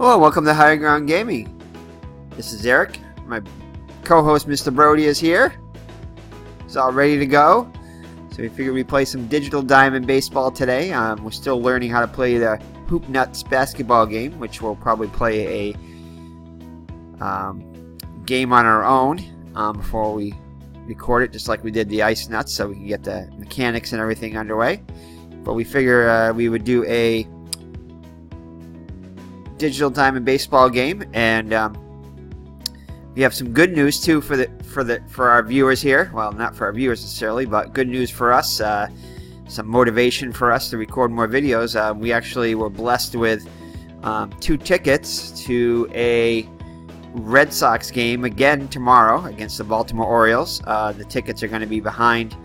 Hello, welcome to Higher Ground Gaming. This is Eric. My co-host, Mr. Brody, is here. He's all ready to go. So we figured we'd play some Digital Diamond Baseball today. We're still learning how to play the Hoop Nuts basketball game, which we'll probably play a game on our own before we record it, just like we did the Ice Nuts, so we can get the mechanics and everything underway. But we figure we would do a Digital Diamond Baseball game, and we have some good news too for our viewers here. Well, not for our viewers necessarily, but good news for us. Some motivation for us to record more videos. We actually were blessed with 2 tickets to a Red Sox game again tomorrow against the Baltimore Orioles. The tickets are going to be behind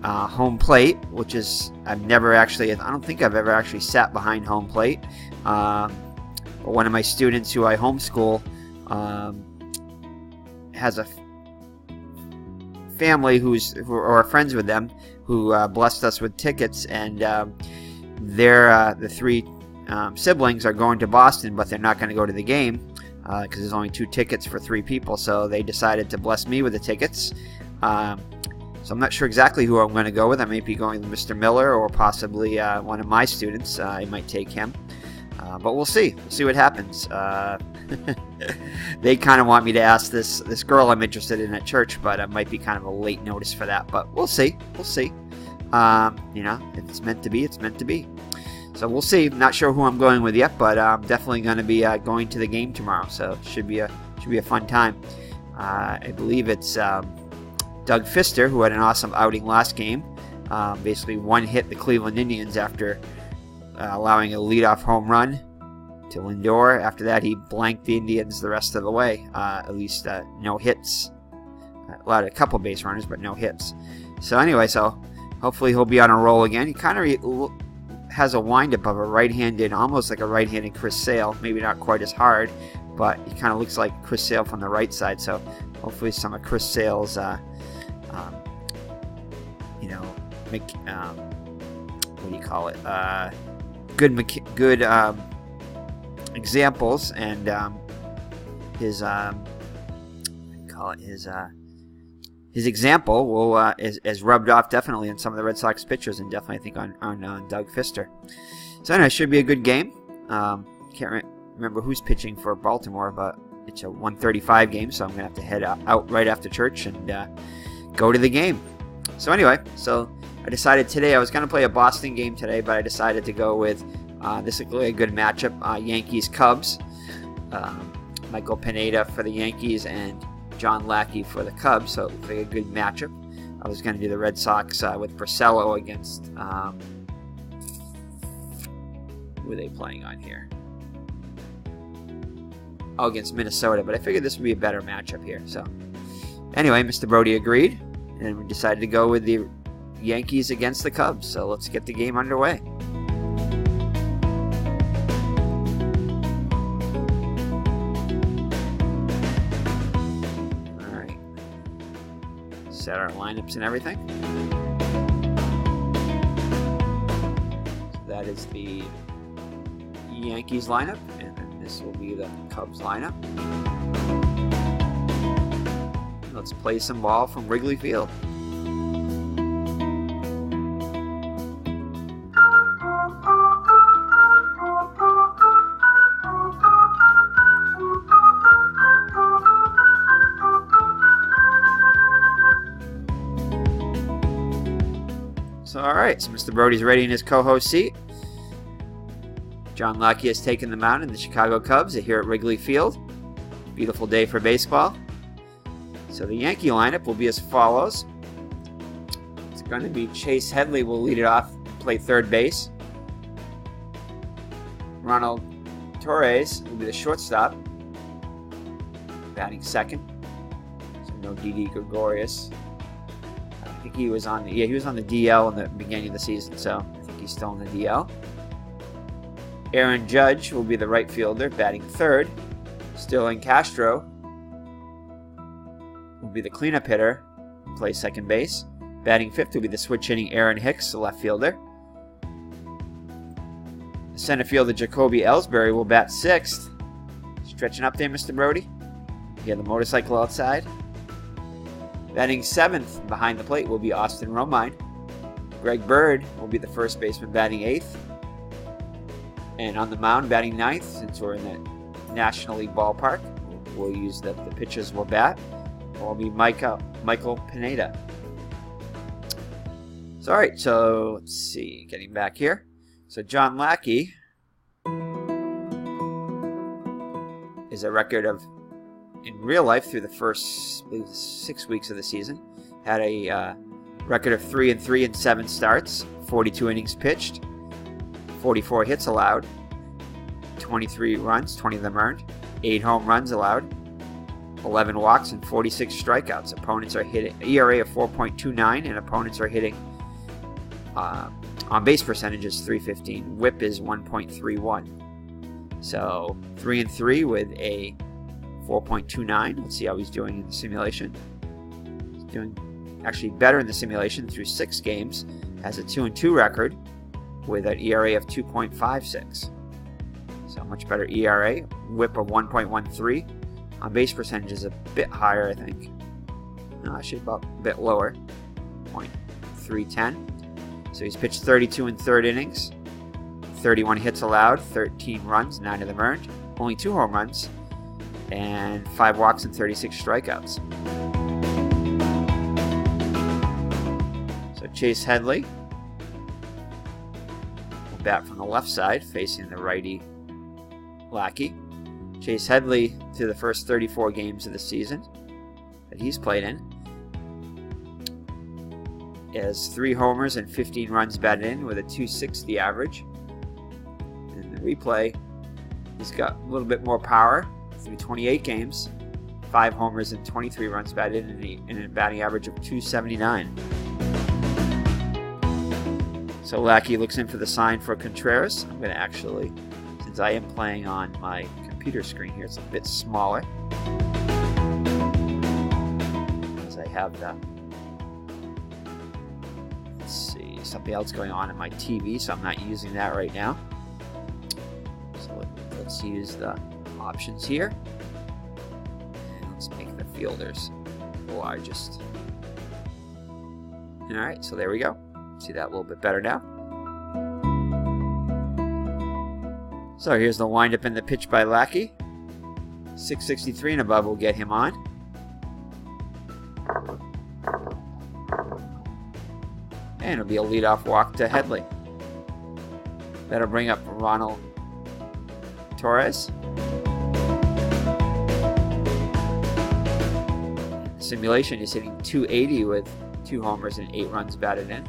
home plate, which is I don't think I've ever actually sat behind home plate. One of my students who I homeschool has a family who are friends with them who blessed us with tickets, and the 3 siblings are going to Boston, but they're not going to go to the game because there's only 2 tickets for 3 people, so they decided to bless me with the tickets. So I'm not sure exactly who I'm going to go with. I may be going with Mr. Miller or possibly one of my students. I might take him. But we'll see. We'll see what happens. They kind of want me to ask this girl I'm interested in at church, but it might be kind of a late notice for that. But we'll see. We'll see. If it's meant to be, it's meant to be. So we'll see. Not sure who I'm going with yet, but I'm definitely going to be going to the game tomorrow. So it should be a fun time. I believe it's Doug Fister, who had an awesome outing last game. Basically one-hit the Cleveland Indians after allowing a leadoff home run to Lindor. After that, he blanked the Indians the rest of the way. At least no hits. Allowed a couple base runners, but no hits. So anyway, hopefully he'll be on a roll again. He kind of has a windup of a right-handed, almost like a right-handed Chris Sale. Maybe not quite as hard, but he kind of looks like Chris Sale from the right side. So hopefully some of Chris Sale's, good examples, and his example will is rubbed off definitely in some of the Red Sox pitchers, and definitely I think on Doug Fister. So anyway, it should be a good game. Can't remember who's pitching for Baltimore, but it's a 1:35 game, so I'm gonna have to head out right after church and go to the game. So anyway, I decided today I was going to play a Boston game today, but I decided to go with this is really a good matchup, Yankees-Cubs. Michael Pineda for the Yankees and John Lackey for the Cubs, so it looks like a good matchup. I was going to do the Red Sox with Porcello against, who are they playing on here? Oh, against Minnesota, but I figured this would be a better matchup here. So anyway, Mr. Brody agreed, and we decided to go with the Yankees against the Cubs. So let's get the game underway. All right. Set our lineups and everything. So that is the Yankees lineup, and then this will be the Cubs lineup. Let's play some ball from Wrigley Field. Alright, so Mr. Brody's ready in his co-host seat. John Lackey has taken the mound in the Chicago Cubs here at Wrigley Field. Beautiful day for baseball. So the Yankee lineup will be as follows. It's going to be Chase Headley will lead it off and play third base. Ronald Torres will be the shortstop, batting second. So no Didi Gregorius. I think he was on the DL in the beginning of the season, so I think he's still in the DL. Aaron Judge will be the right fielder, batting third. Sterling Castro will be the cleanup hitter, play second base. Batting fifth will be the switch hitting Aaron Hicks, the left fielder. Center fielder Jacoby Ellsbury will bat sixth. Stretching up there, Mr. Brody. You have the motorcycle outside. Batting 7th behind the plate will be Austin Romine. Greg Bird will be the first baseman batting 8th. And on the mound batting 9th, since we're in the National League ballpark, we'll use the pitchers will bat. Will be Michael Pineda. So, alright, so let's see, getting back here. So John Lackey is a record of, in real life, through the first, I believe, 6 weeks of the season, had a record of 3-3 in 7 starts, 42 innings pitched, 44 hits allowed, 23 runs, 20 of them earned, 8 home runs allowed, 11 walks, and 46 strikeouts. Opponents are hitting ERA of 4.29, and opponents are hitting on base percentage is .315. WHIP is 1.31. So 3-3 with a 4.29. Let's see how he's doing in the simulation. He's doing actually better in the simulation through 6 games. Has a 2-2 record with an ERA of 2.56. So much better ERA. WHIP of 1.13. On base percentage is a bit higher, I think. No, actually about a bit lower. 0.310. So he's pitched 32 in 3rd innings. 31 hits allowed, 13 runs, 9 of them earned. Only 2 home runs. And 5 walks and 36 strikeouts. So Chase Headley will bat from the left side, facing the righty Lackey. Chase Headley, through the first 34 games of the season that he's played in, has 3 homers and 15 runs batted in with a .260 average. In the replay, he's got a little bit more power through 28 games, 5 homers and 23 runs batted in, and a batting average of .279. So Lackey looks in for the sign for Contreras. I'm going to actually, since I am playing on my computer screen here, it's a bit smaller, as I have the, let's see, something else going on in my TV, so I'm not using that right now. So let's use the options here, and let's make the fielders the largest. Alright, so there we go. See that a little bit better now. So here's the windup and the pitch by Lackey. 663 and above will get him on. And it'll be a leadoff walk to Headley. That'll bring up Ronald Torres. Simulation is hitting .280 with 2 homers and 8 runs batted in.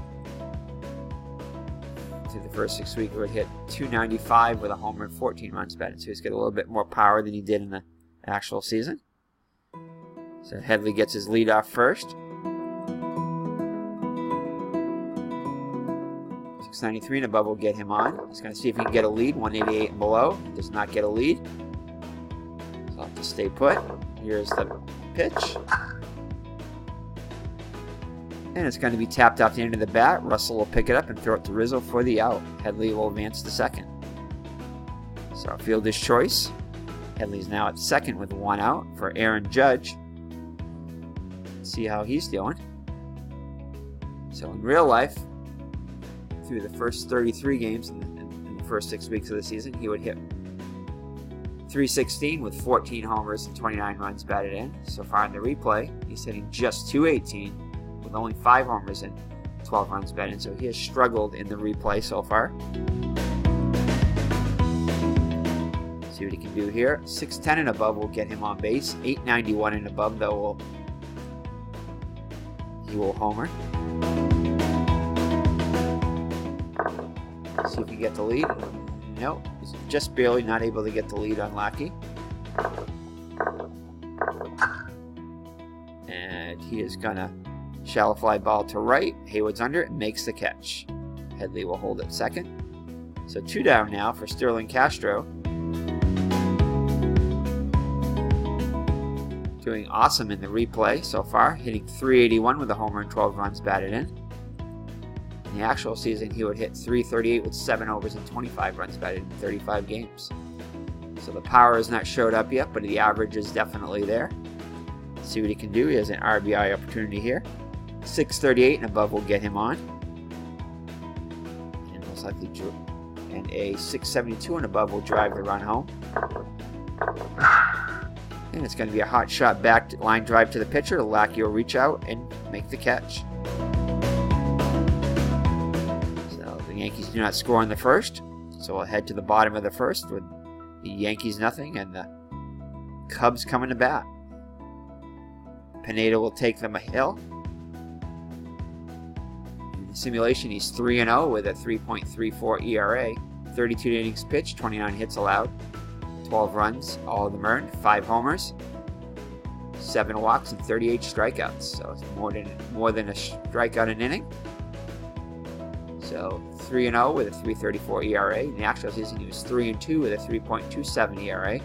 Through the first 6 weeks, he would hit .295 with a homer and 14 runs batted. So he's got a little bit more power than he did in the actual season. So Headley gets his lead off first. 693 and above will get him on. He's going to see if he can get a lead. 188 and below. Does not get a lead. So I'll have to stay put. Here's the pitch. And it's going to be tapped off the end of the bat. Russell will pick it up and throw it to Rizzo for the out. Headley will advance to second. So our fielder's choice. Headley's now at second with 1 out for Aaron Judge. Let's see how he's doing. So in real life, through the first 33 games in the first 6 weeks of the season, he would hit .316 with 14 homers and 29 runs batted in. So far in the replay, he's hitting just .218 with only 5 homers and 12 runs batted in. So he has struggled in the replay so far. See what he can do here. 610 and above will get him on base. 891 and above, though, he will homer. See if he can get the lead. Nope, he's just barely not able to get the lead on Lackey. And he is gonna shallow fly ball to right. Haywood's under it and makes the catch. Headley will hold at second. So 2 down now for Sterling Castro. Doing awesome in the replay so far, hitting .381 with a homer and 12 runs batted in. In the actual season, he would hit .338 with 7 overs and 25 runs batted in 35 games. So the power has not showed up yet, but the average is definitely there. Let's see what he can do. He has an RBI opportunity here. 638 and above will get him on. And most likely and a 672 and above will drive the run home. And it's going to be a hot shot back line drive to the pitcher. Lackey will reach out and make the catch. So the Yankees do not score in the first. So we'll head to the bottom of the first with the Yankees nothing and the Cubs coming to bat. Pineda will take them a hill. In the simulation, he's 3-0 with a 3.34 ERA. 32 innings pitched, 29 hits allowed, 12 runs, all of them earned, 5 homers, 7 walks, and 38 strikeouts. So it's more than a strikeout an inning. So 3-0 with a 3.34 ERA. In the actual season, he was 3-2 with a 3.27 ERA.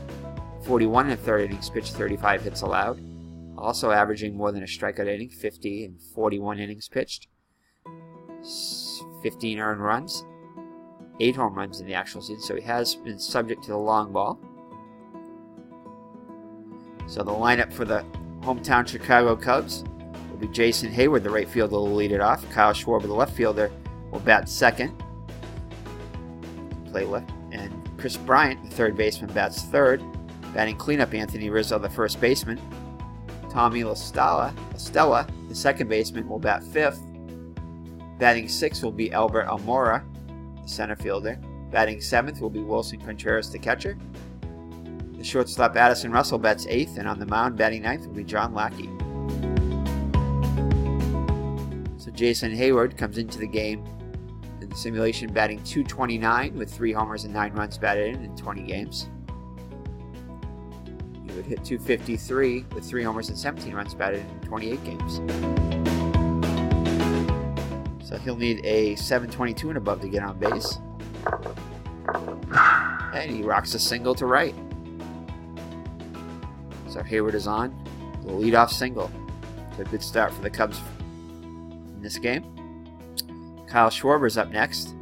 41 and a third innings pitched, 35 hits allowed. Also averaging more than a strikeout inning, 50 and 41 innings pitched. 15 earned runs. 8 home runs in the actual season, so he has been subject to the long ball. So the lineup for the hometown Chicago Cubs will be Jason Hayward, the right fielder, will lead it off. Kyle Schwarber, the left fielder, will bat second. Play left. And Chris Bryant, the third baseman, bats third. Batting cleanup, Anthony Rizzo, the first baseman. Tommy La Stella, the second baseman, will bat fifth. Batting sixth will be Albert Almora, the center fielder. Batting seventh will be Wilson Contreras, the catcher. The shortstop Addison Russell bats eighth, and on the mound batting ninth will be John Lackey. So Jason Hayward comes into the game in the simulation batting .229 with 3 homers and 9 runs batted in 20 games. He would hit .253 with 3 homers and 17 runs batted in 28 games. So he'll need a 722 and above to get on base. And he rocks a single to right. So Hayward is on the leadoff single. So a good start for the Cubs in this game. Kyle Schwarber's up next.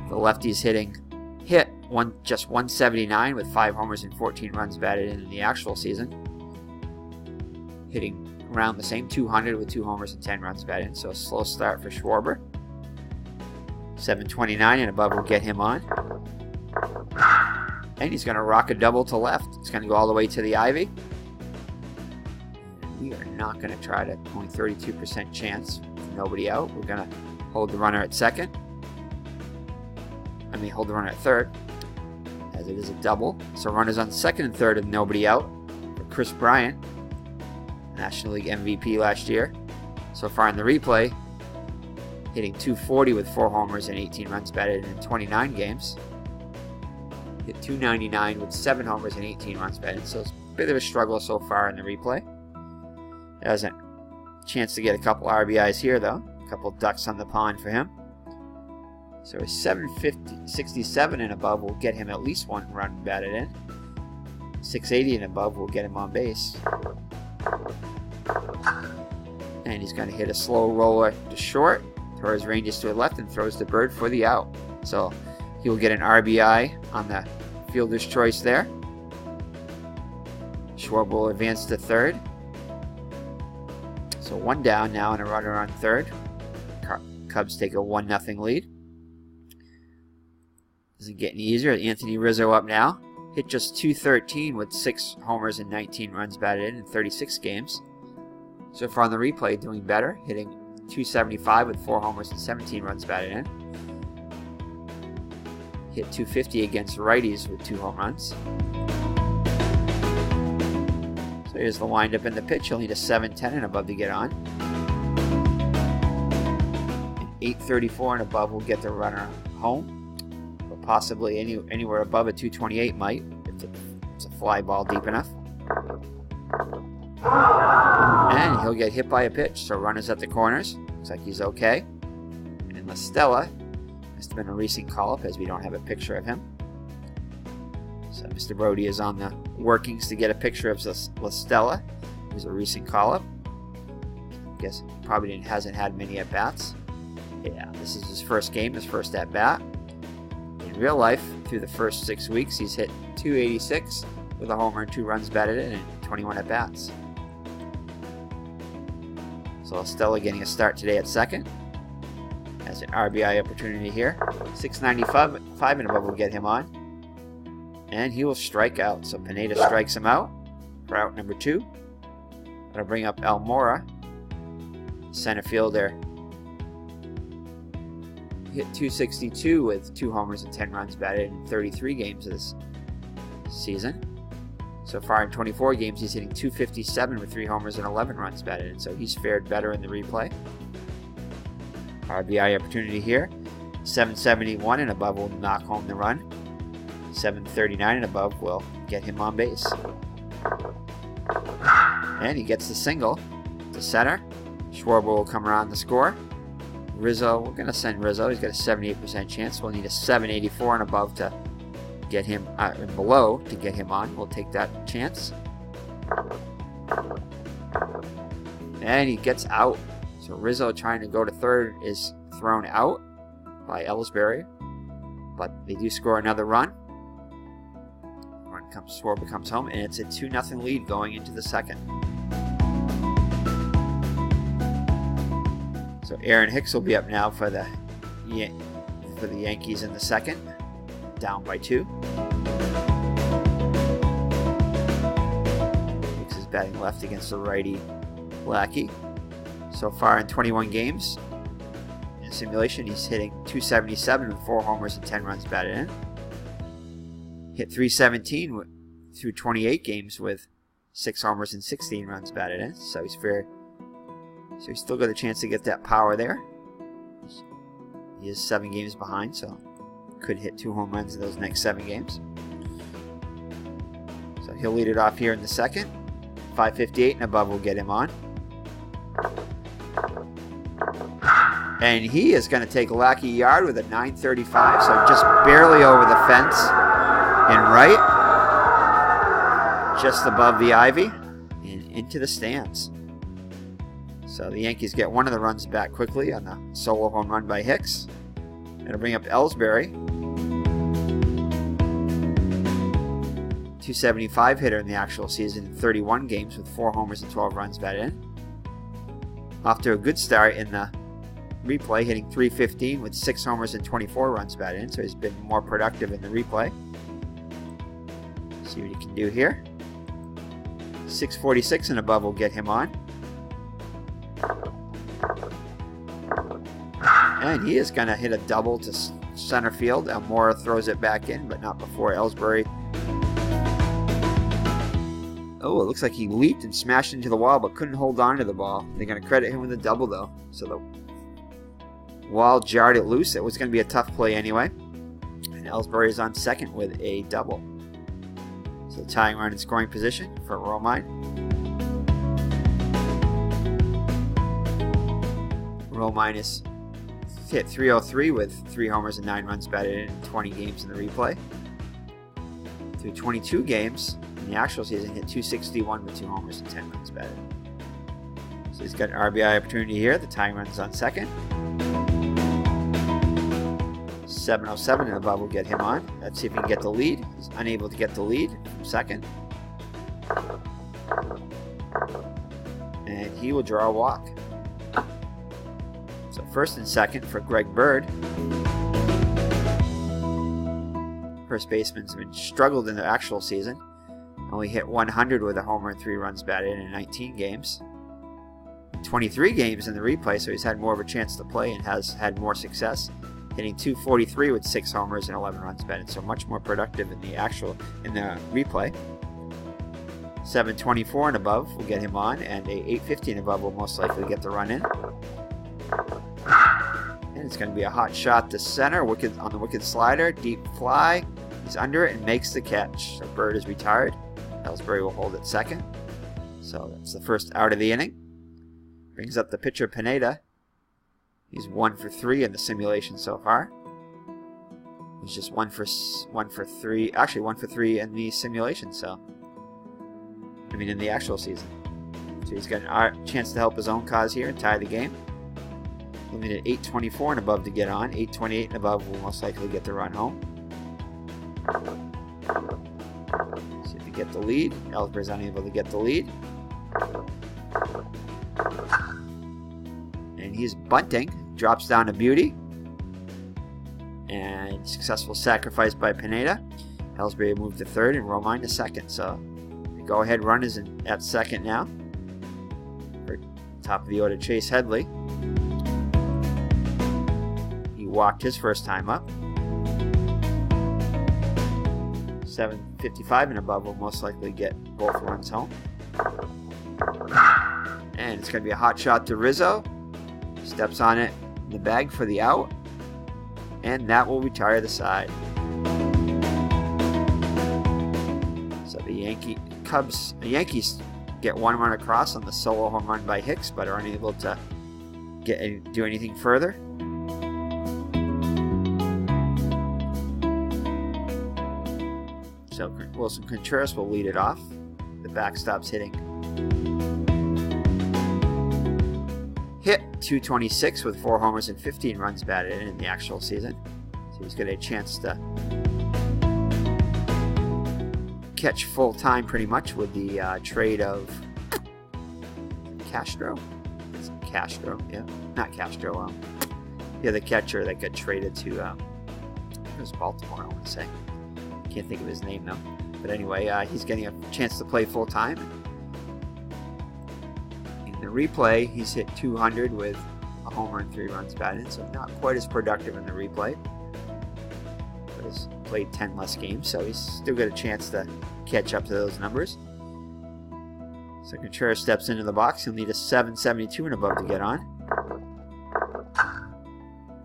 The lefty's hit just 179 with 5 homers and 14 runs batted in the actual season. Hitting around the same 200 with 2 homers and 10 runs batted in. So a slow start for Schwarber. 729 and above will get him on. And he's going to rock a double to left. It's going to go all the way to the ivy. We are not going to try to only 32% chance with nobody out. We're going to hold the runner at second. Hold the runner at third, as it is a double. So runners on second and third with nobody out for Chris Bryant, National League MVP last year. So far in the replay, hitting .240 with 4 homers and 18 runs batted in 29 games. Hit .299 with 7 homers and 18 runs batted. So it's a bit of a struggle so far in the replay. Has a chance to get a couple RBIs here, though. A couple ducks on the pond for him. So a 767 and above will get him at least 1 run batted in. 680 and above will get him on base. And he's going to hit a slow roller to short. Torres ranges to the left and throws the bird for the out. So he will get an RBI on the fielder's choice there. Schwarber will advance to third. So 1 down now and a runner on third. Cubs take a 1-0 lead. Doesn't get any easier. Anthony Rizzo up now. Hit just .213 with 6 homers and 19 runs batted in 36 games. So far on the replay, doing better. Hitting .275 with 4 homers and 17 runs batted in. Hit .250 against righties with 2 home runs. So here's the windup in the pitch. He'll need a 710 and above to get on. An 834 and above will get the runner home. But possibly anywhere above a 228 might, if it's a fly ball deep enough. And he'll get hit by a pitch. So runners at the corners. Looks like he's okay. And La Stella must have been a recent call-up, as we don't have a picture of him. So Mr. Brody is on the workings to get a picture of La Stella. He was a recent call-up. Guess probably hasn't had many at-bats. Yeah, this is his first game, his first at-bat. In real life, through the first 6 weeks, he's hit .286 with a homer and 2 runs batted in and 21 at-bats. So Estella getting a start today at second. Has an RBI opportunity here. 695 and above will get him on. And he will strike out. So Pineda strikes him out for out number 2. That'll bring up Almora, center fielder. Hit .262 with 2 homers and 10 runs batted in 33 games this season. So far in 24 games, he's hitting .257 with 3 homers and 11 runs batted in. So he's fared better in the replay. RBI opportunity here. 771 and above will knock home the run. 739 and above will get him on base. And he gets the single to center. Schwarber will come around the score. Rizzo, we're going to send Rizzo. He's got a 78% chance. We'll need a 784 and above to get him, and below to get him on. We'll take that chance. And he gets out. So Rizzo trying to go to third is thrown out by Ellsbury. But they do score another run. Schwarber comes home, and it's a 2-0 lead going into the second. So Aaron Hicks will be up now for the Yankees in the second, down by 2. Hicks is batting left against the righty Lackey. So far in 21 games in simulation, he's hitting .277 with 4 homers and 10 runs batted in. Hit .317 through 28 games with 6 homers and 16 runs batted in. So he's fair. So he's still got a chance to get that power there. He is 7 games behind, so could hit 2 home runs in those next 7 games. So he'll lead it off here in the second. 558 and above will get him on. And he is going to take Lackey yard with a .935, so just barely over the fence and right, just above the ivy, and into the stands. So the Yankees get one of the runs back quickly on the solo home run by Hicks. It'll bring up Ellsbury, .275 hitter in the actual season in 31 games with 4 homers and 12 runs batted in. Off to a good start in the replay, hitting .315 with 6 homers and 24 runs batted in, so he's been more productive in the replay. See what he can do here. 646 and above will get him on. And he is going to hit a double to center field. Almora throws it back in, but not before Ellsbury. Oh, it looks like he leaped and smashed into the wall, but couldn't hold on to the ball. They're going to credit him with a double, though. So the wall jarred it loose. It was going to be a tough play anyway. And Ellsbury is on second with a double. So tying run in scoring position for Romine. Romine is hit .303 with 3 homers and 9 runs batted in 20 games in the replay. Through 22 games in the actual season, hit .261 with 2 homers and 10 runs batted. So he's got an RBI opportunity here. The tying run's on second. 707 and above will get him on. Let's see if he can get the lead. He's unable to get the lead from second. And he will draw a walk. So first and second for Greg Bird. First baseman's been struggled in the actual season. Only hit 100 with a homer and 3 runs batted in 19 games. 23 games in the replay, so he's had more of a chance to play and has had more success. Hitting .243 with 6 homers and 11 runs batted, so much more productive in the replay. 724 and above will get him on, and a 850 and above will most likely get the run in. And it's going to be a hot shot to center, on the wicked slider, deep fly. He's under it and makes the catch. So Bird is retired. Ellsbury will hold at second. So that's the first out of the inning. Brings up the pitcher Pineda. He's 1 for 3 in the simulation so far. He's just 1 for 3. Actually, 1 for 3 in the simulation. In the actual season. So he's got a chance to help his own cause here and tie the game. He'll need an 824 and above to get on. 828 and above will most likely get the run home. get the lead. Ellsbury's unable to get the lead. And he's bunting. Drops down to Beauty. And successful sacrifice by Pineda. Ellsbury moved to third and Romine to second. So the go-ahead run is at second now. For top of the order, Chase Headley. He walked his first time up. 755 and above will most likely get both runs home. And it's going to be a hot shot to Rizzo. Steps on it in the bag for the out. And that will retire the side. So the Yankees get one run across on the solo home run by Hicks, but are unable to do anything further. So Wilson Contreras will lead it off. The backstop's hitting. Hit .226 with 4 homers and 15 runs batted in the actual season. So he's got a chance to catch full time pretty much with the trade of Castro. It's Castro, yeah. Not Castro. Yeah, the catcher that got traded to it was Baltimore, I want to say. Can't think of his name though. But anyway, he's getting a chance to play full time. In the replay, he's hit 200 with a homer and 3 runs batted, so not quite as productive in the replay. But he's played 10 less games, so he's still got a chance to catch up to those numbers. So Contreras steps into the box. He'll need a 772 and above to get on.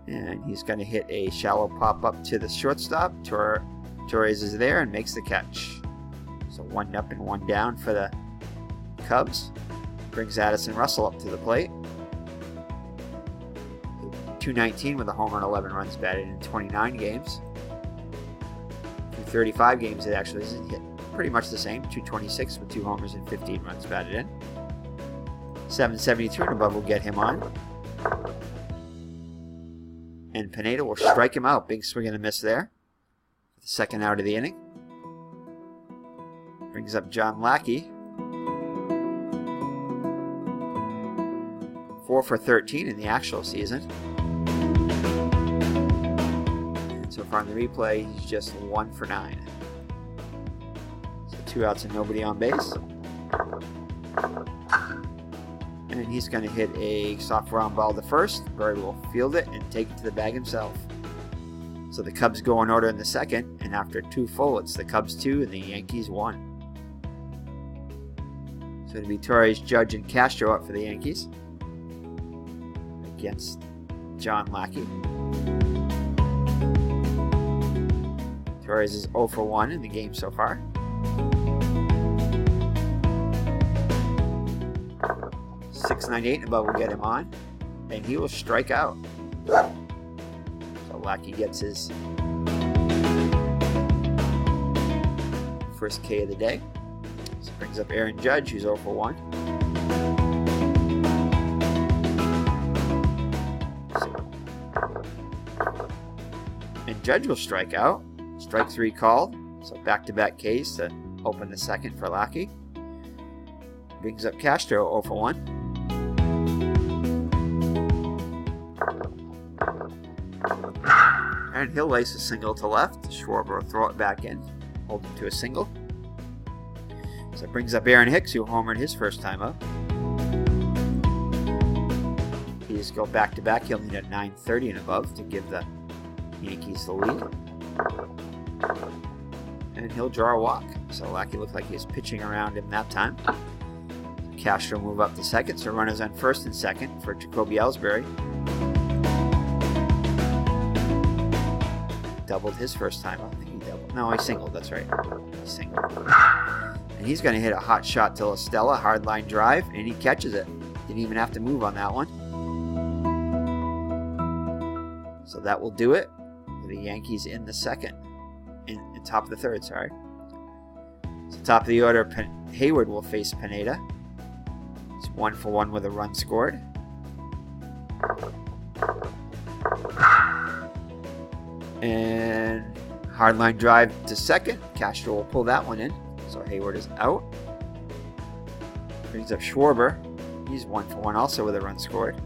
And he's going to hit a shallow pop up to the shortstop. Torres is there and makes the catch. So 1 up and 1 down for the Cubs. Brings Addison Russell up to the plate. 219 with a homer and 11 runs batted in 29 games. Through 35 games, it actually isn't hit pretty much the same. 226 with 2 homers and 15 runs batted in. 772 and above will get him on. And Pineda will strike him out. Big swing and a miss there. The second out of the inning. Brings up John Lackey. 4 for 13 in the actual season. And so far in the replay, he's just 1 for 9. So 2 outs and nobody on base. And he's going to hit a soft ground ball to first. Bird will field it and take it to the bag himself. So the Cubs go in order in the second, and after 2 full, it's the Cubs 2 and the Yankees 1. So it'll be Torres, Judge, and Castro up for the Yankees against John Lackey. Torres is 0 for 1 in the game so far. .698 and above will get him on, and he will strike out. So Lackey gets his first K of the day. So brings up Aaron Judge, who's 0 for 1. And Judge will strike out. Strike 3 called. So back-to-back Ks to open the second for Lackey. Brings up Castro, 0 for 1. And he'll lace a single to left. Schwarber will throw it back in. Hold him to a single. So it brings up Aaron Hicks, who homered his first time up. He just go back-to-back. He'll need a 930 and above to give the Yankees the lead. And he'll draw a walk. So Lackey looked like he was pitching around him that time. Castro move up to second, so runners on first and second for Jacoby Ellsbury. Doubled his first time up. I think he doubled. No, he singled, that's right. He singled. And he's going to hit a hot shot to La Stella, hard line drive, and he catches it. Didn't even have to move on that one. So that will do it for the Yankees in the second. In top of the third, sorry. So top of the order, Hayward will face Pineda. It's 1 for 1 with a run scored. And hard line drive to second. Castro will pull that one in. So Hayward is out. Brings up Schwarber. He's 1 for 1 also with a run scored.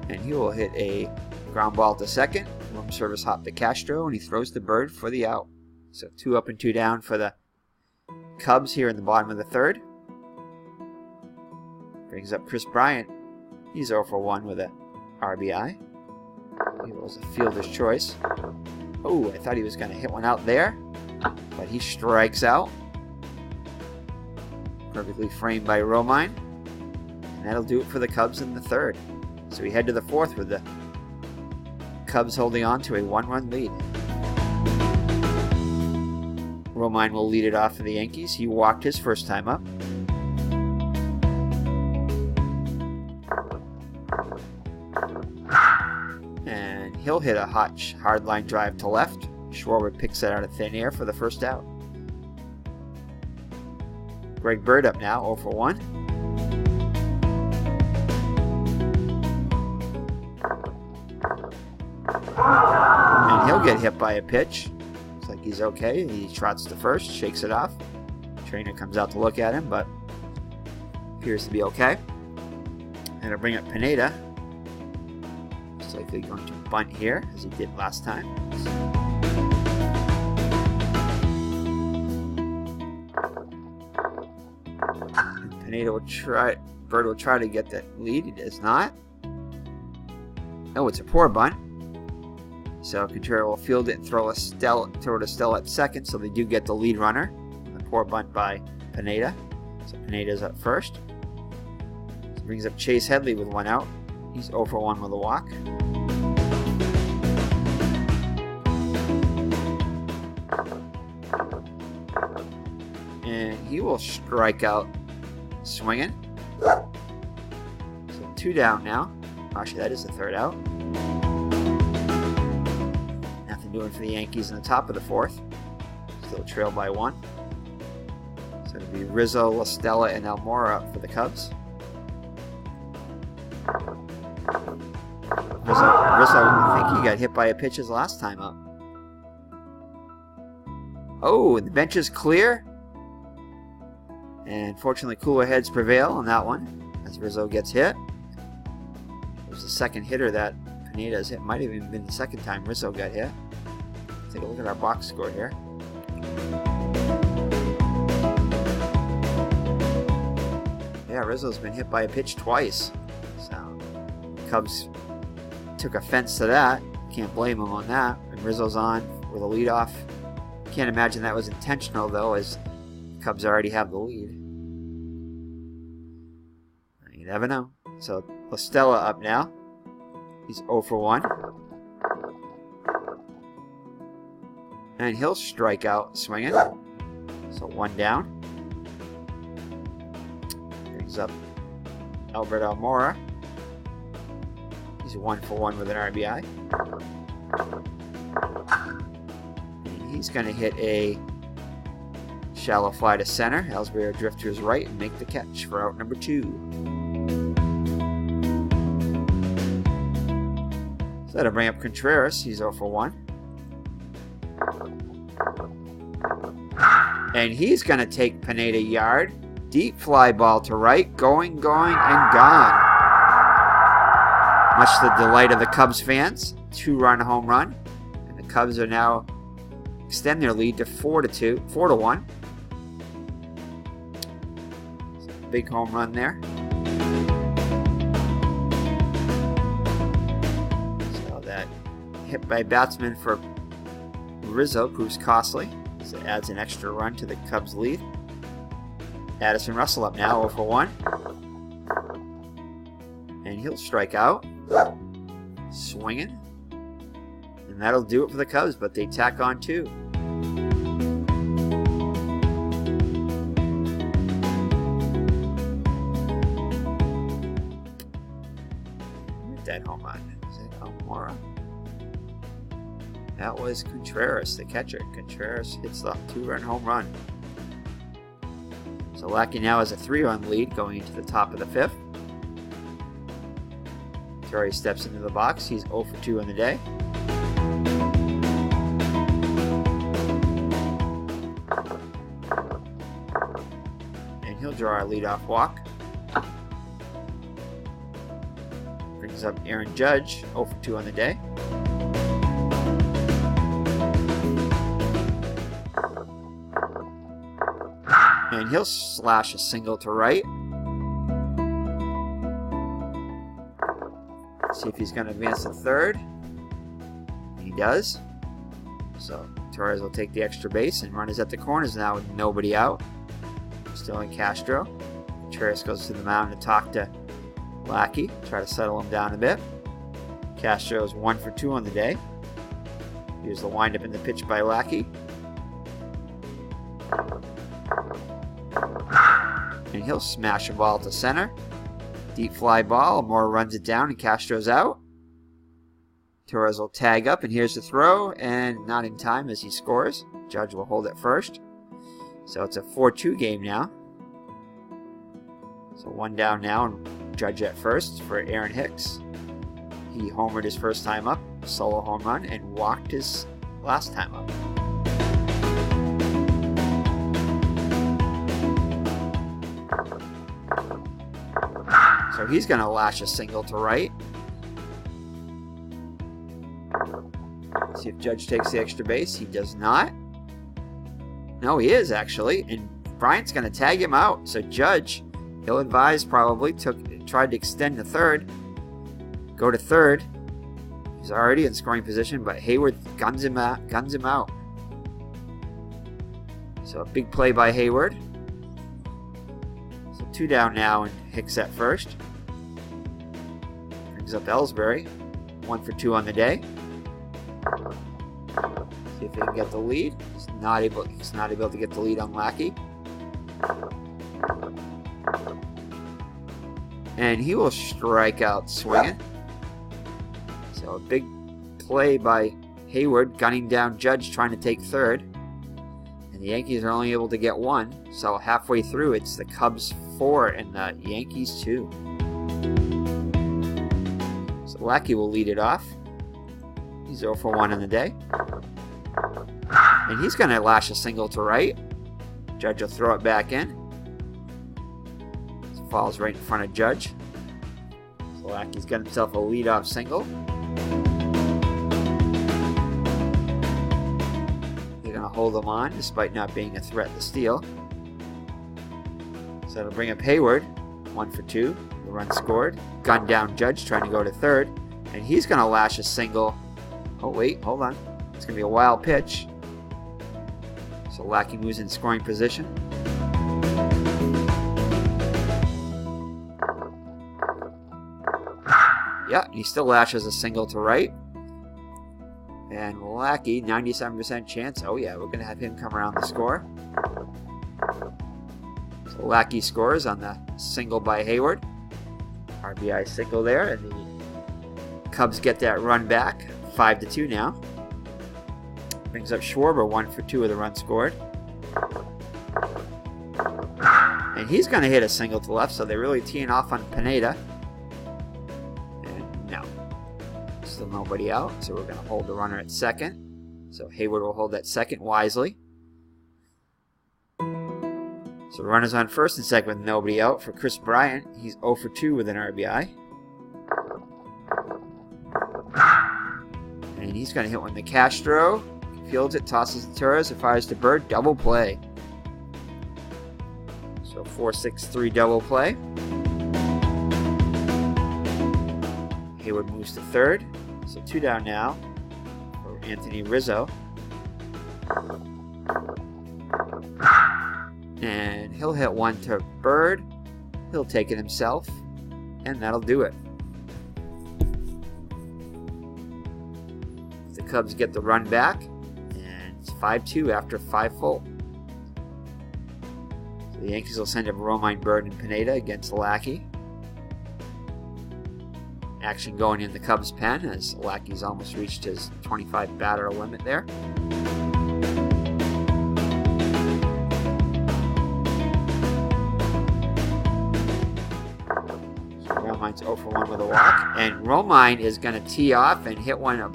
And he will hit a ground ball to second. Room service hop to Castro, and he throws the bird for the out. So 2 up and 2 down for the Cubs here in the bottom of the third. Brings up Chris Bryant. He's 0 for 1 with a RBI. He was a fielder's choice. Oh, I thought he was going to hit one out there, but he strikes out. Perfectly framed by Romine. And that'll do it for the Cubs in the third. So we head to the fourth with the Cubs holding on to a 1-run lead. Romine will lead it off for the Yankees. He walked his first time up. And he'll hit a hard line drive to left. Schwarber picks that out of thin air for the first out. Greg Bird up now, 0 for 1. And he'll get hit by a pitch. Looks like he's okay. He trots to first, shakes it off. Trainer comes out to look at him, but appears to be okay. And it'll bring up Pineda. Looks like they're going to bunt here, as he did last time. And Pineda will try. Bird will try to get that lead. He does not. Oh, it's a poor bunt. So Contreras will field it and throw to Stella at second, so they do get the lead runner. A poor bunt by Pineda. So Pineda's up first. So brings up Chase Headley with 1 out. He's 0 for 1 with a walk. And he will strike out swinging. So 2 down now. Actually, that is the third out. Nothing doing for the Yankees in the top of the fourth. Still trailed by 1. So it'll be Rizzo, La Stella, and Almora up for the Cubs. Rizzo, I think he got hit by a pitch his last time up. Oh, and the bench is clear. And fortunately, cooler heads prevail on that one as Rizzo gets hit. It was the second hitter that Pineda's hit. Might have even been the second time Rizzo got hit. Take a look at our box score here. Yeah, Rizzo's been hit by a pitch twice. So, Cubs took offense to that. Can't blame them on that. And Rizzo's on with a leadoff. Can't imagine that was intentional, though, as Cubs already have the lead. You never know. So, La Stella up now. He's 0 for 1. And he'll strike out swinging. So 1 down. Brings up Albert Almora. He's 1 for 1 with an RBI. And he's going to hit a shallow fly to center. Ellsbury will drift to his right and make the catch for out number 2. So that'll bring up Contreras. He's 0 for 1. And he's going to take Pineda yard. Deep fly ball to right. Going, and gone. Much to the delight of the Cubs fans. 2-run home run. And the Cubs are now extend their lead to 4 to 1. Big home run there. So that hit by batsman for Rizzo proves costly. So it adds an extra run to the Cubs lead. Addison Russell up now, 0 for 1. And he'll strike out. Swinging. And that'll do it for the Cubs, but they tack on 2. That home run. Is it Almora? That was Contreras, the catcher. Contreras hits the 2-run home run. So Lackey now has a 3-run lead going into the top of the 5th. Torrey steps into the box. He's 0 for 2 on the day. he'll draw a leadoff walk. Brings up Aaron Judge, 0 for 2 on the day. And he'll slash a single to right. See if he's going to advance to third. He does. So Torres will take the extra base, and runners at the corners now with nobody out. Still in Castro. Torres goes to the mound to talk to Lackey, try to settle him down a bit. Castro's 1 for 2 on the day. Here's the windup in the pitch by Lackey. And he'll smash a ball to center. Deep fly ball. Moore runs it down and Castro's out. Torres will tag up, and here's the throw, and not in time as he scores. Judge will hold it first. So it's a 4-2 game now. So 1 down now, and Judge at first for Aaron Hicks. He homered his first time up, solo home run, and walked his last time up. So he's going to lash a single to right. See if Judge takes the extra base. He does not. No, he is actually. And Bryant's going to tag him out. So Judge, he'll advise probably, tried to extend to third. Go to third. He's already in scoring position, but Hayward guns him out. So a big play by Hayward. So 2 down now, and Hicks at first. Brings up Ellsbury. 1 for 2 on the day. See if he can get the lead. He's not able to get the lead on Lackey. And he will strike out swinging. So a big play by Hayward, gunning down Judge, trying to take third. And the Yankees are only able to get 1. So halfway through, it's the Cubs 4 and the Yankees 2. So Lackey will lead it off. He's 0 for 1 in the day. And he's going to lash a single to right. Judge will throw it back in. It falls right in front of Judge. So Lackey's got himself a leadoff single. They're going to hold him on despite not being a threat to steal. So it'll bring up Hayward. 1 for 2. The run scored. Gun down Judge trying to go to third. And he's going to lash a single. Oh, wait, hold on. It's going to be a wild pitch. So Lackey moves in scoring position. Yeah, he still lashes a single to right. And Lackey, 97% chance. Oh, yeah, we're going to have him come around the score. So Lackey scores on the single by Hayward. RBI single there. And the Cubs get that run back. 5-2 now. Brings up Schwarber, 1 for 2 with a run scored. And he's going to hit a single to left, so they're really teeing off on Pineda. And no. Still nobody out, so we're going to hold the runner at second. So Hayward will hold that second wisely. So runners on first and second with nobody out for Chris Bryant. He's 0 for 2 with an RBI. And he's going to hit one to Castro. Fields it, tosses to Torres, it fires to Bird. Double play. So 4-6-3 double play. Hayward moves to third. So 2 down now for Anthony Rizzo. And he'll hit one to Bird. He'll take it himself. And that'll do it. The Cubs get the run back. And it's 5-2 after 5 full. So the Yankees will send up Romine, Bird, and Pineda against Lackey. Action going in the Cubs pen as Lackey's almost reached his 25 batter limit there. Romine's 0 for 1 with a walk. And Romine is going to tee off and hit one. Hayward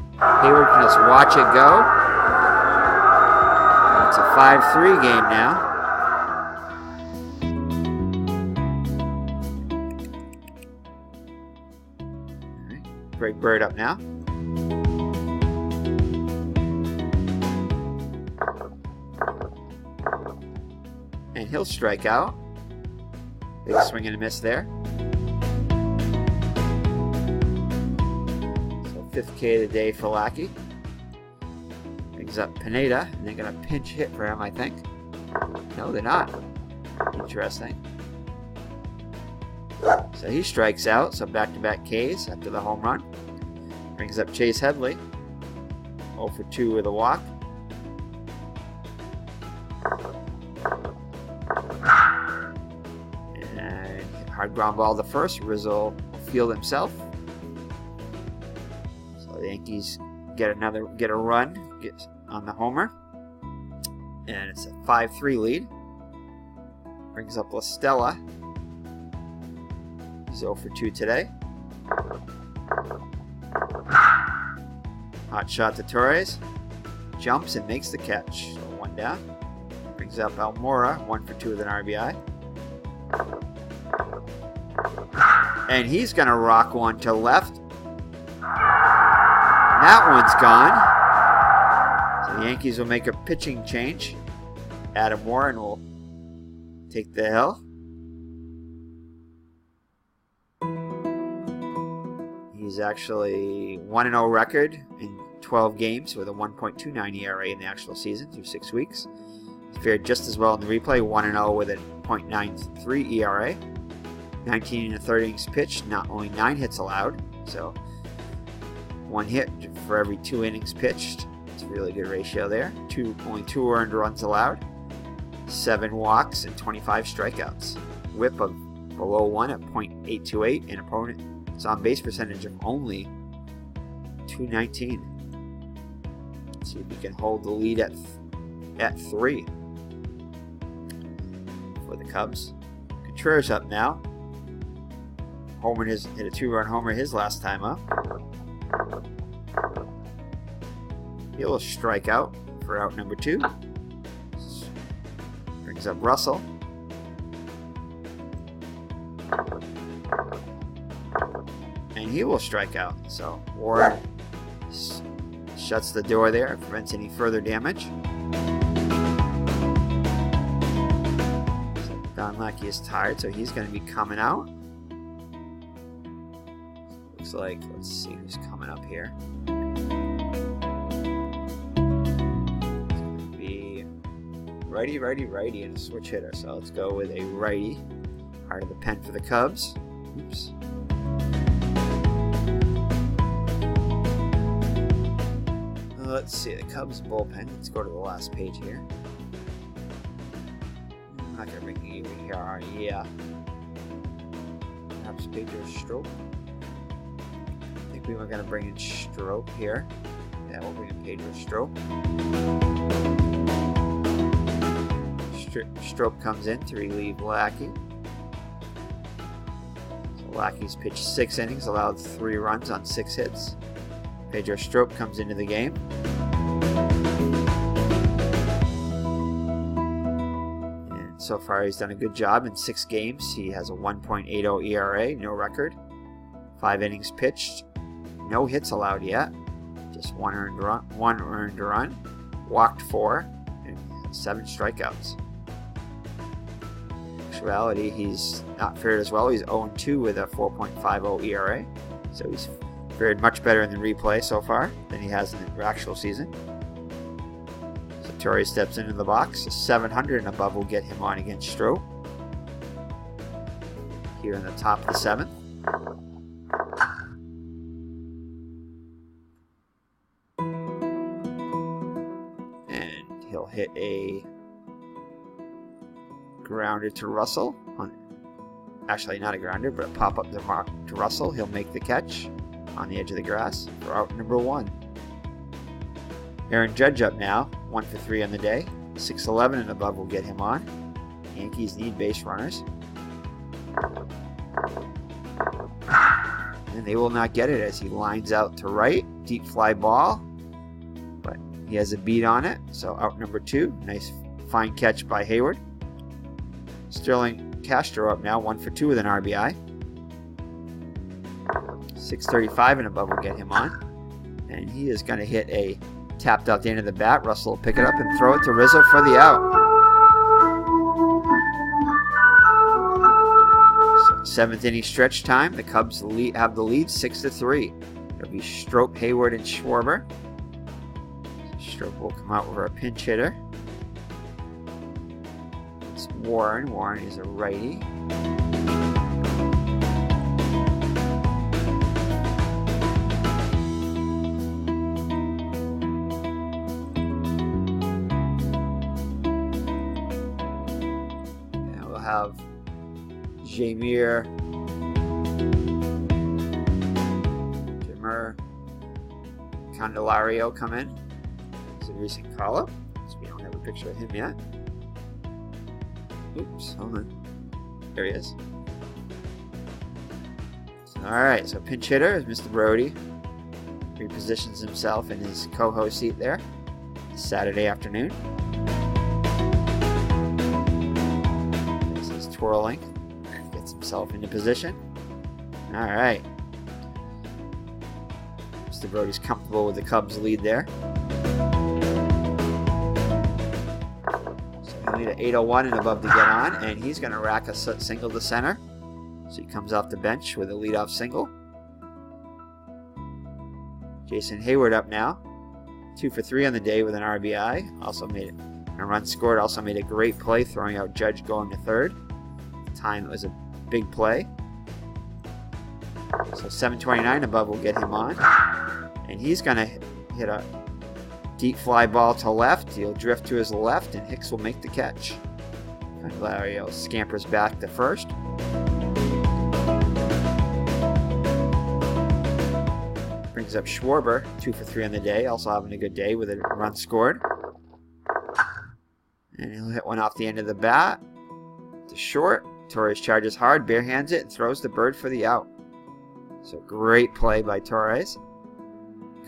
can just watch it go. It's a 5-3 game now. Greg Bird up now. And he'll strike out. Big swing and a miss there. So 5th K of the day for Lackey. Brings up Pineda, and they're going to pinch hit for him, I think. No, they're not. Interesting. So he strikes out, so back-to-back Ks after the home run. Brings up Chase Headley. 0 for 2 with a walk. And hard ground ball to first. Rizzo will field himself. So the Yankees get a run on the homer. And it's a 5-3 lead. Brings up La Stella. He's 0 for 2 today. Hot shot to Torres. Jumps and makes the catch. So 1 down. Brings up Almora. 1 for 2 with an RBI. And he's going to rock one to left. And that one's gone. So the Yankees will make a pitching change. Adam Warren will take the hill. He's actually 1-0 record in 12 games with a 1.29 ERA in the actual season through 6 weeks. He fared just as well in the replay, 1-0 with a .93 ERA. 19 and a third innings pitched, not only 9 hits allowed, so 1 hit for every 2 innings pitched. It's a really good ratio there. Only 2 earned runs allowed, 7 walks, and 25 strikeouts. Whip of below 1 at .828, and opponent on base percentage of only .219. Let's see if we can hold the lead at 3 for the Cubs. Contreras up now. Homer hit a 2-run homer his last time up. He'll strike out for out number 2. Brings up Russell. And he will strike out. So Warren shuts the door there, prevents any further damage. So Don Lackey is tired, so he's going to be coming out. Looks like, let's see who's coming up here. It's going to be righty, and a switch hitter. So let's go with a righty. Heart of the pen for the Cubs. Oops. Let's see, the Cubs bullpen. Let's go to the last page here. I'm not going to bring you here. Yeah. Perhaps Pedro Strop. I think we were going to bring in Strop here. Yeah, we'll bring in Pedro Strop. Strop comes in to relieve Lackey. So Lackey's pitched 6 innings, allowed 3 runs on 6 hits. Pedro Strop comes into the game. And so far he's done a good job. In 6 games, he has a 1.80 ERA, no record. 5 innings pitched, no hits allowed yet. Just 1 earned run, walked 4, and 7 strikeouts. In actuality, he's not fared as well. He's 0-2 with a 4.50 ERA. So he's fared much better in the replay so far than he has in the actual season. So Torres steps into the box. A 700 and above will get him on against Strop. Here in the top of the 7th. And he'll hit a grounder to Russell. Actually, not a grounder, but a pop-up to Russell. He'll make the catch on the edge of the grass for out number 1. Aaron Judge up now, 1 for 3 on the day. 6'11 and above will get him on. Yankees need base runners. And they will not get it as he lines out to right. Deep fly ball. But he has a beat on it, so out number 2. Nice fine catch by Hayward. Sterling Castro up now, 1 for 2 with an RBI. 635 and above will get him on. And he is going to hit a tapped out the end of the bat. Russell will pick it up and throw it to Rizzo for the out. So 7th inning stretch time. The Cubs have the lead 6-3. It'll be Strop, Hayward, and Schwarber. Strop will come out with our pinch hitter. It's Warren. Warren is a righty. And we'll have Jamer Candelario come in. It's a recent call-up, so we don't have a picture of him yet. Oops, hold on. There he is. Alright, so pinch hitter is Mr. Brody. Repositions himself in his co-host seat there. Saturday afternoon. This is twirling. Gets himself into position. Alright. Mr. Brody's comfortable with the Cubs' lead there. So he'll need an 801 and above to get on, and he's going to rack a single to center. So he comes off the bench with a leadoff single. Jason Hayward up now. 2 for 3 on the day with an RBI. Also made a run scored. Also made a great play throwing out Judge going to third. At the time it was a big play. So 729 above will get him on. And he's going to hit a deep fly ball to left. He'll drift to his left, and Hicks will make the catch. Candelario scampers back to first. Brings up Schwarber, 2 for 3 on the day. Also having a good day with a run scored. And he'll hit one off the end of the bat. To short. Torres charges hard, barehands it, and throws the bird for the out. So great play by Torres.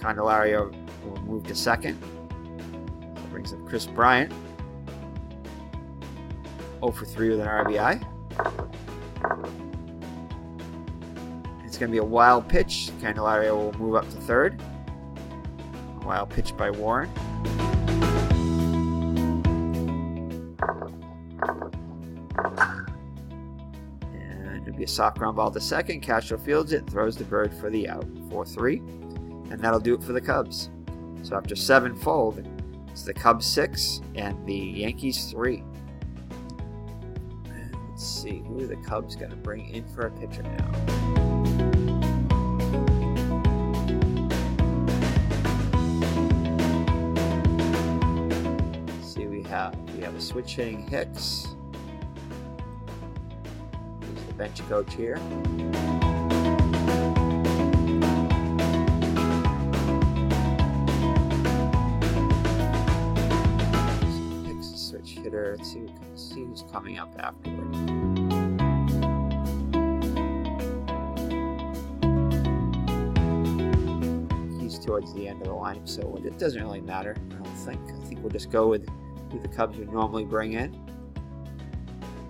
Candelario will move to second. That brings up Chris Bryant. 0 for 3 with an RBI. It's going to be a wild pitch. Candelario will move up to third. A wild pitch by Warren. And it'll be a soft ground ball to second. Castro fields it and throws the bird for the out. 4-3. And that'll do it for the Cubs. So after 7 full, it's the Cubs 6 and the Yankees 3. And let's see, who are the Cubs going to bring in for a pitcher now? Let's see, we have a switch hitting Hicks. He's the bench coach here. Hitter to see who's coming up afterward. He's towards the end of the lineup, so it doesn't really matter. I don't think. I think we'll just go with who the Cubs would normally bring in.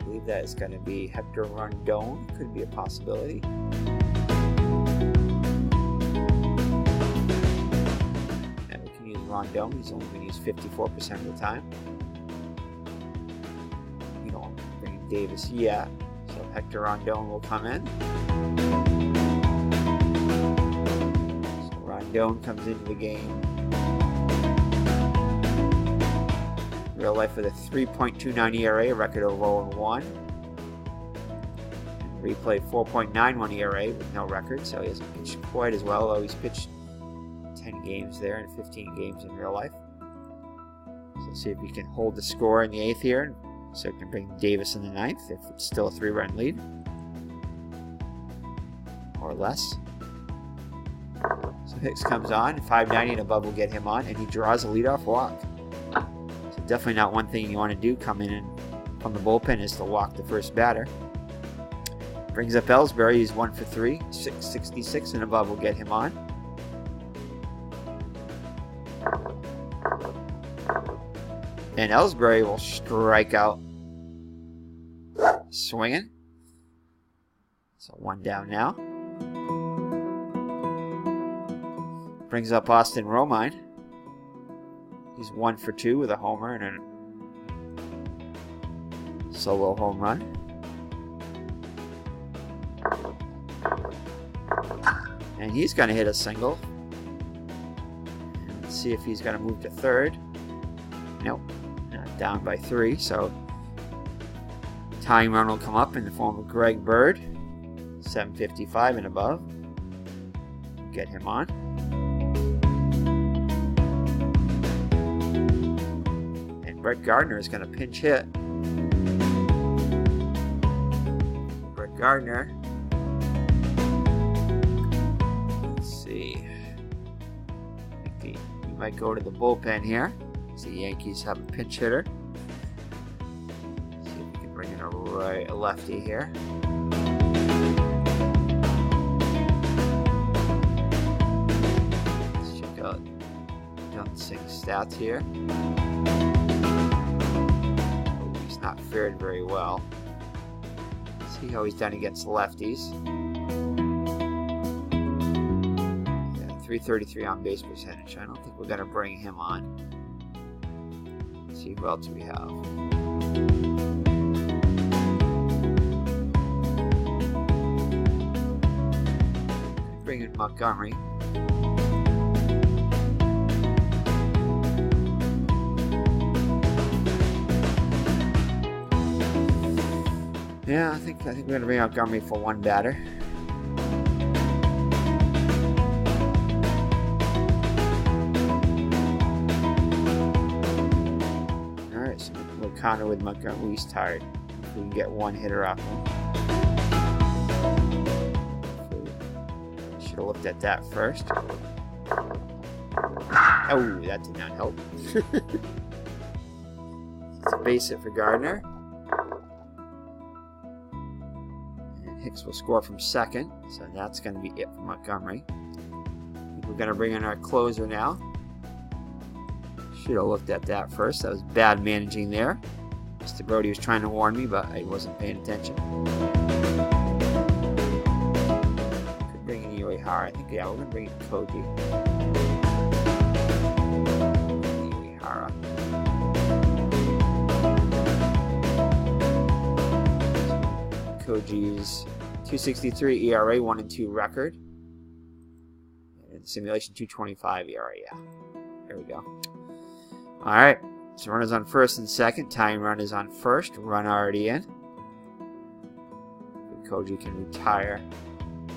I believe that is going to be Hector Rondon. Could be a possibility. And we can use Rondon. He's only going to use 54% of the time. Davis, yeah. So Hector Rondon will come in. So Rondon comes into the game. Real life with a 3.29 ERA, a record of 0-1. And replay 4.91 ERA with no record, so he hasn't pitched quite as well, though he's pitched 10 games there and 15 games in real life. So let's see if we can hold the score in the 8th here. So we can bring Davis in the 9th if it's still a 3-run lead. Or less. So Hicks comes on, 590 and above will get him on, and he draws a leadoff walk. So definitely not one thing you want to do coming in from the bullpen is to walk the first batter. Brings up Ellsbury, he's 1 for 3, 666 and above will get him on. And Ellsbury will strike out swinging. So 1 down now. brings up Austin Romine. He's 1 for 2 with a homer and a solo home run. And he's going to hit a single. And let's see if he's going to move to third. Nope. Down by 3, so tying run will come up in the form of Greg Bird, 755 and above. Get him on. And Brett Gardner is going to pinch hit. Brett Gardner. Let's see. I think he might go to the bullpen here. The Yankees have a pinch hitter. See if we can bring in a lefty here. Let's check out Dunsing's stats here. Oh, he's not fared very well. Let's see how he's done against lefties. Yeah, 333 on base percentage. I don't think we're going to bring him on. See who else we have. Bring in Montgomery. Yeah, I think we're gonna bring out Montgomery for one batter. Counter with Montgomery. He's tired. We can get one hitter off him. Should have looked at that first. Oh, that did not help. It's a base hit for Gardner. And Hicks will score from second, so that's going to be it for Montgomery. We're going to bring in our closer now. Should have looked at that first. That was bad managing there. Mr. Brody was trying to warn me, but I wasn't paying attention. Could bring in Uehara. I think, yeah, we're going to bring in Koji. Uehara. Koji's 2.63 ERA, 1-2 record. And simulation 2.25 ERA, yeah. There we go. Alright, so runners on first and second. Tying run is on first. Run already in. Koji can retire.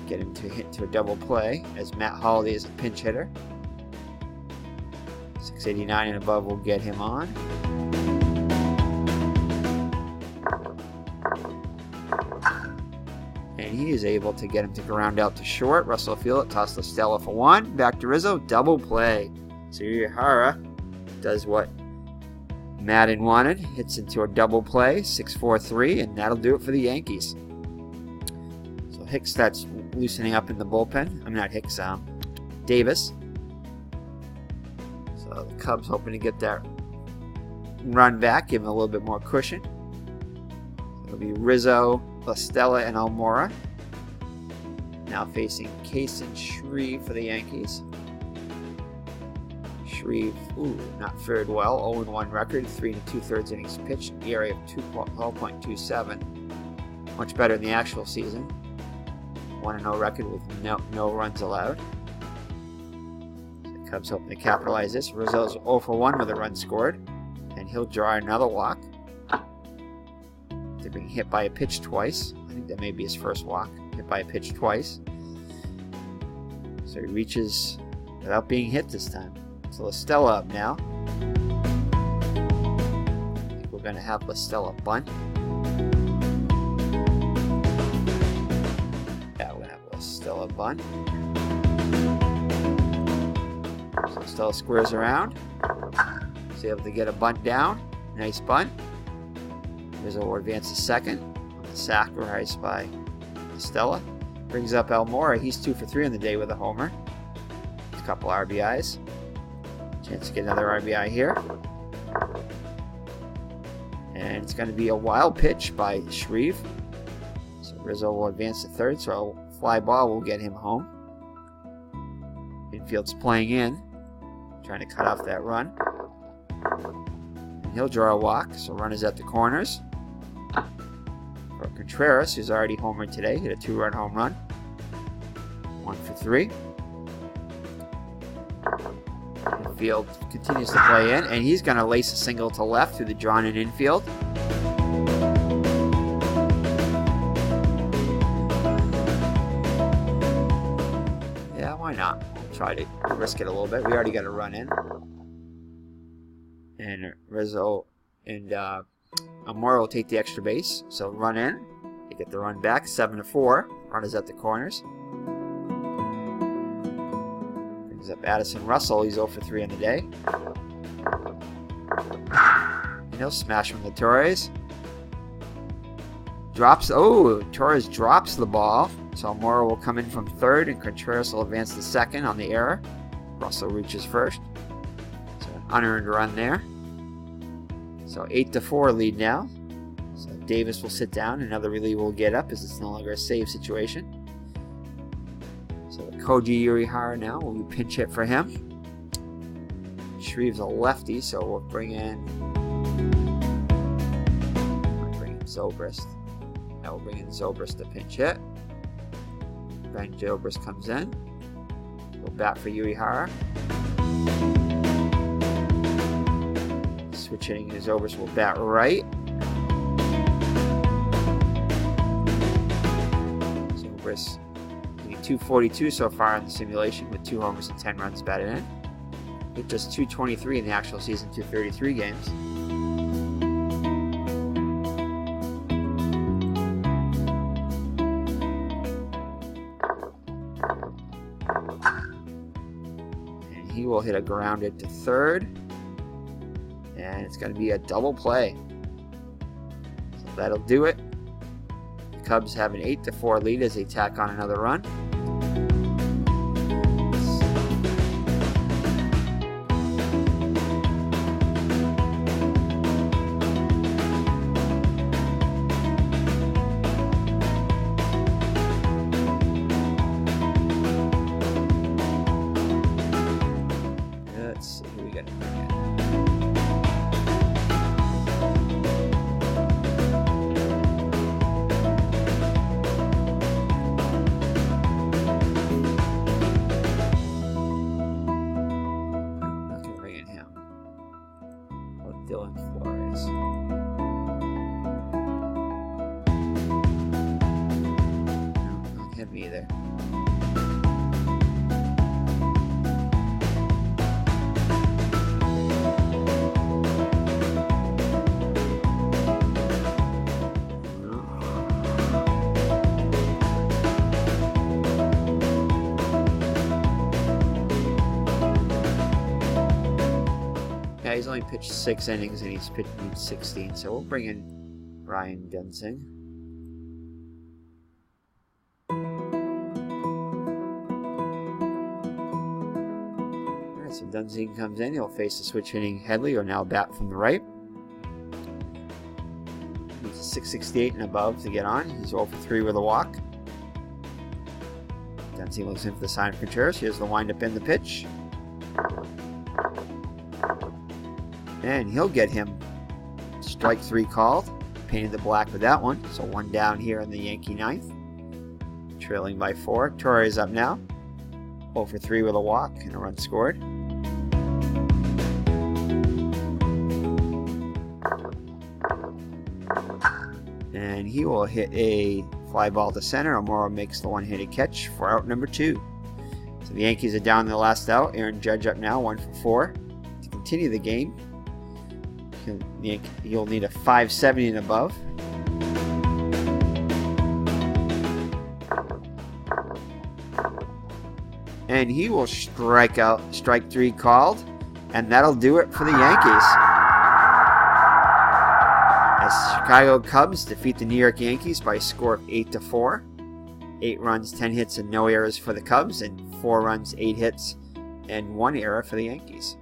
Get him to hit to a double play as Matt Holliday is a pinch hitter. 689 and above will get him on. And he is able to get him to ground out to short. Russell Field, toss LaStella for one. Back to Rizzo, double play. So Uehara does what Madden wanted, hits into a double play, 6-4-3, and that'll do it for the Yankees. So Hicks starts loosening up in the bullpen. I'm not Hicks, Davis. So the Cubs hoping to get that run back, give him a little bit more cushion. It'll be Rizzo, LaStella, and Almora. Now facing Case and Shreve for the Yankees. Shreve, not fared well. 0-1 record, 3 2/3 innings pitched, ERA of 12.27. Much better in the actual season. 1-0 record with no runs allowed. The Cubs hoping to capitalize this. Rizzo's 0 for 1 with a run scored, and he'll draw another walk. They're being hit by a pitch twice. I think that may be his first walk. Hit by a pitch twice. So he reaches without being hit this time. So LaStella up now. I think we're going to have LaStella bunt. Yeah, we're going to have LaStella bunt. So LaStella squares around. He's able to get a bunt down. Nice bunt. Rizzo will advance to second. Sacrificed by LaStella. Brings up Almora. He's 2 for 3 on the day with a homer. A couple RBIs. Chance to get another RBI here. And it's going to be a wild pitch by Shreve. So Rizzo will advance to third, so a fly ball will get him home. In Infield's playing in, trying to cut off that run. And he'll draw a walk, so runners at the corners. For Contreras, who's already homered today, hit a 2-run home run. 1 for 3. Infield continues to play in, and he's going to lace a single to left through the drawn-in infield. Yeah, why not? We'll try to risk it a little bit. We already got a run in. And Rizzo and Amora will take the extra base. So run in. They get the run back. 7 to 4. Runners at the corners. Brings up Addison Russell. He's 0 for 3 on the day. And he'll smash from the Torres. Drops. Oh, Torres drops the ball. So Amora will come in from third, and Contreras will advance to second on the error. Russell reaches first. So an unearned run there. So 8 to 4 lead now. So Davis will sit down. Another reliever will get up as it's no longer a save situation. So Koji Urihara now will be pinch hit for him. Shreve's a lefty, so we'll bring in Zobrist. Now we'll bring in Zobrist to pinch hit. Brian Zobrist comes in. We'll bat for Urihara. Switch hitting is over, so we'll bat right. Zobrist hitting 242 so far in the simulation with 2 homers and 10 runs batted in. Hit just 223 in the actual season, 233 games. And he will hit a grounded to third. And it's going to be a double play. So that'll do it. The Cubs have an 8 to 4 lead as they tack on another run. Let's see who we got to bring in. Either. Yeah, he's only pitched 6 innings and he's pitched 16, so we'll bring in Ryan Dunsing. So Dunsing comes in, he'll face the switch hitting Headley, or now bat from the right. He's 668 and above to get on. He's 0 for 3 with a walk. Dunsing looks in for the sign of Contreras. Here's the windup in the pitch. And he'll get him strike 3 called. Painted the black with that one. So 1 down here in the Yankee ninth. Trailing by 4. Torres up now. 0 for 3 with a walk and a run scored. And he will hit a fly ball to center. Amora makes the one-handed catch for out number 2. So the Yankees are down the last out. Aaron Judge up now, 1 for 4. To continue the game, he'll need a 570 and above. And he will strike out, strike 3 called, and that'll do it for the Yankees. As Chicago Cubs defeat the New York Yankees by a score of 8 to 4. 8 runs, 10 hits, and no errors for the Cubs, and 4 runs, 8 hits, and 1 error for the Yankees.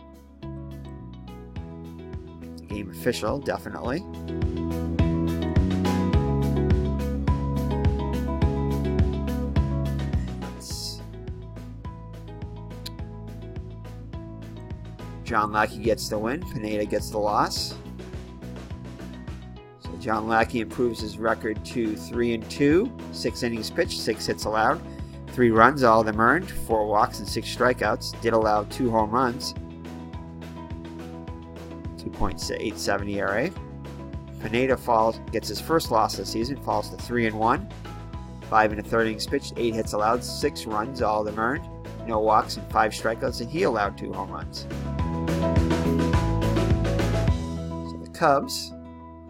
Game official, definitely. John Lackey gets the win. Pineda gets the loss. So John Lackey improves his record to 3-2. 6 innings pitched, 6 hits allowed, 3 runs, all of them earned, 4 walks and 6 strikeouts. Did allow 2 home runs. 2.87 ERA. Pineda gets his first loss of the season, falls to 3-1. 5 1/3 innings pitched, 8 hits allowed, 6 runs, all of them earned, no walks and 5 strikeouts, and he allowed 2 home runs. So the Cubs,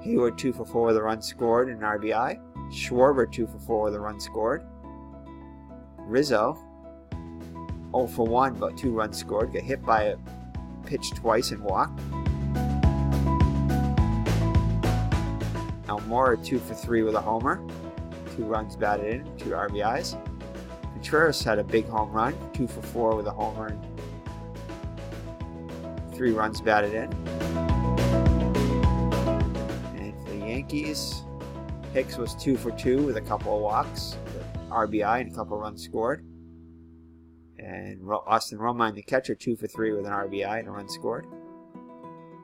Hayward 2 for 4 with a run scored and an RBI. Schwarber 2 for 4 with a run scored. Rizzo 0 for 1 but 2 runs scored, got hit by a pitch twice and walked. Almora 2 for 3 with a homer, 2 runs batted in, 2 RBIs. Contreras had a big home run, 2 for 4 with a homer and 3 runs batted in. And for the Yankees, Hicks was 2 for 2 with a couple of walks, RBI and a couple of runs scored. And Austin Romine, the catcher, 2 for 3 with an RBI and a run scored.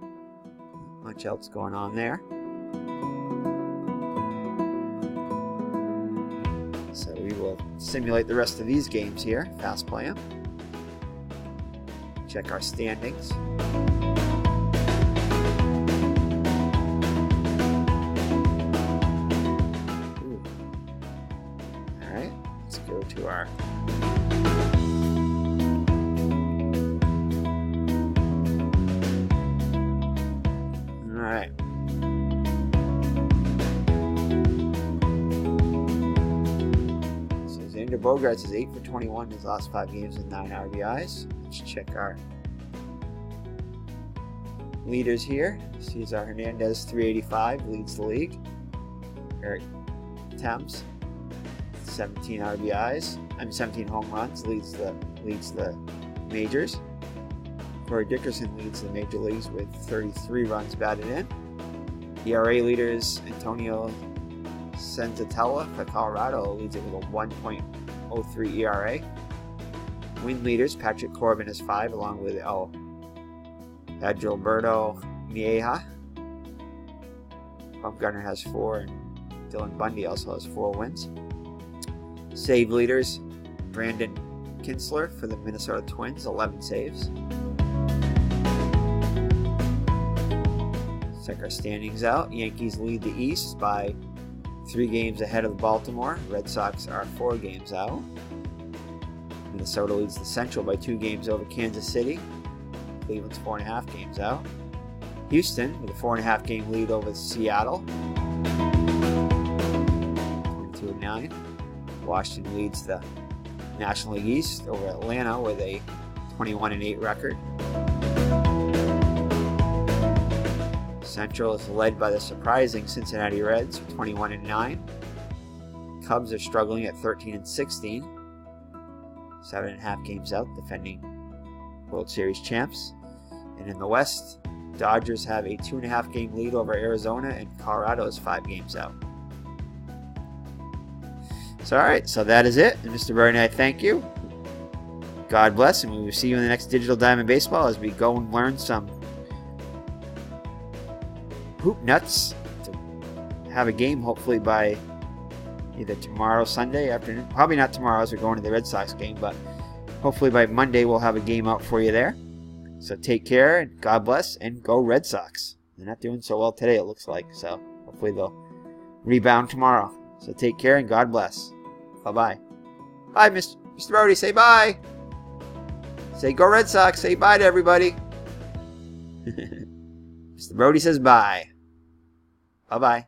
Not much else going on there. So we will simulate the rest of these games here, fast play them. Check our standings. Alright, let's go to our alright. Bogarts is 8 for 21 in his last 5 games with 9 RBIs. Let's check our leaders here. Cesar Hernandez, 385, leads the league. Eric Thames, 17 RBIs. 17 home runs, leads the majors. Corey Dickerson leads the major leagues with 33 runs batted in. ERA leaders Antonio Senzatella for Colorado leads it with a 1.03 ERA. Win leaders, Patrick Corbin has 5, along with Adalberto Mieja. Bumgarner has 4, and Dylan Bundy also has 4 wins. Save leaders, Brandon Kinsler for the Minnesota Twins, 11 saves. Let's check our standings out. Yankees lead the East by 3 games ahead of Baltimore. Red Sox are 4 games out. Minnesota leads the Central by 2 games over Kansas City. Cleveland's 4.5 games out. Houston with a 4.5 game lead over Seattle, 22-9. Washington leads the National League East over Atlanta with a 21-8 record. Central is led by the surprising Cincinnati Reds with 21-9. Cubs are struggling at 13-16. 7.5 games out, defending World Series champs. And in the West, Dodgers have a 2.5 game lead over Arizona, and Colorado is 5 games out. So alright, so that is it. And Mr. Bryant and I thank you. God bless, and we will see you in the next Digital Diamond Baseball as we go and learn some hoop nuts to have a game hopefully by either tomorrow, Sunday afternoon. Probably not tomorrow as we're going to the Red Sox game, but hopefully by Monday we'll have a game out for you there. So take care, and God bless, and go Red Sox. They're not doing so well today, it looks like, so hopefully they'll rebound tomorrow. So take care, and God bless. Bye-bye. Bye, Mr. Brody. Say bye. Say go Red Sox. Say bye to everybody. Mr. Brody says bye. Bye-bye.